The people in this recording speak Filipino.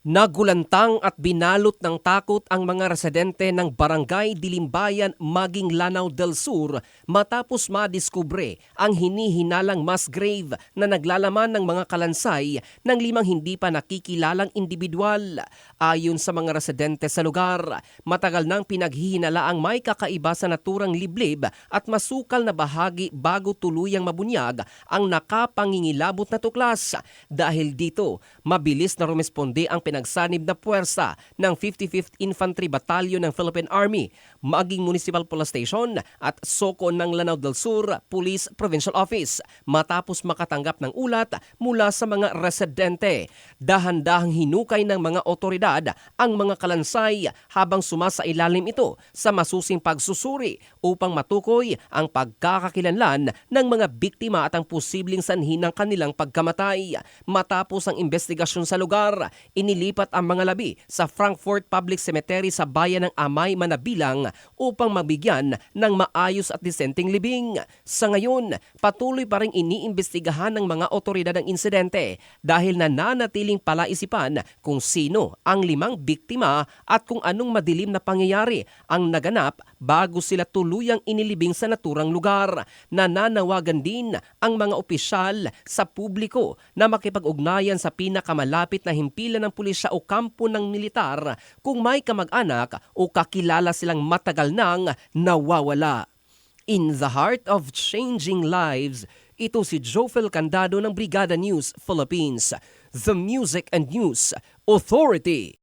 Nagulantang at binalot ng takot ang mga residente ng Barangay Dilimbayan, Maging Lanao del Sur matapos madiskubre ang hinihinalang mass grave na naglalaman ng mga kalansay ng 5 hindi pa nakikilalang individual. Ayon sa mga residente sa lugar, matagal nang pinaghihinalaang may kakaiba sa naturang liblib at masukal na bahagi bago tuluyang mabunyag ang nakapangingilabot na tuklas. Dahil dito, mabilis na rumesponde ang pinagsanib na puwersa ng 55th Infantry Battalion ng Philippine Army, maging Municipal Police Station at SOCO ng Lanao del Sur Police Provincial Office matapos makatanggap ng ulat mula sa mga residente. Dahan-dahang hinukay ng mga otoridad ang mga kalansay habang sumasailalim ito sa masusing pagsusuri upang matukoy ang pagkakakilanlan ng mga biktima at ang posibleng sanhi ng kanilang pagkamatay. Matapos ang investigasyon sa lugar, inilipat ang mga labi sa Frankfort Public Cemetery sa bayan ng Amay, Manabilang upang mabigyan ng maayos at disenteng libing. Sa ngayon, patuloy pa rin iniimbestigahan ng mga otoridad ang insidente dahil nananatiling palaisipan kung sino ang 5 biktima at kung anong madilim na pangyayari ang naganap bago sila tuluyang inilibing sa naturang lugar. Nananawagan din ang mga opisyal sa publiko na makipag-ugnayan sa pinakamalapit na himpilan ng pulisya o kampo ng militar kung may kamag-anak o kakilala silang matagal nang nawawala. In the heart of changing lives, ito si Jofel Candado ng Brigada News Philippines, the Music and News Authority.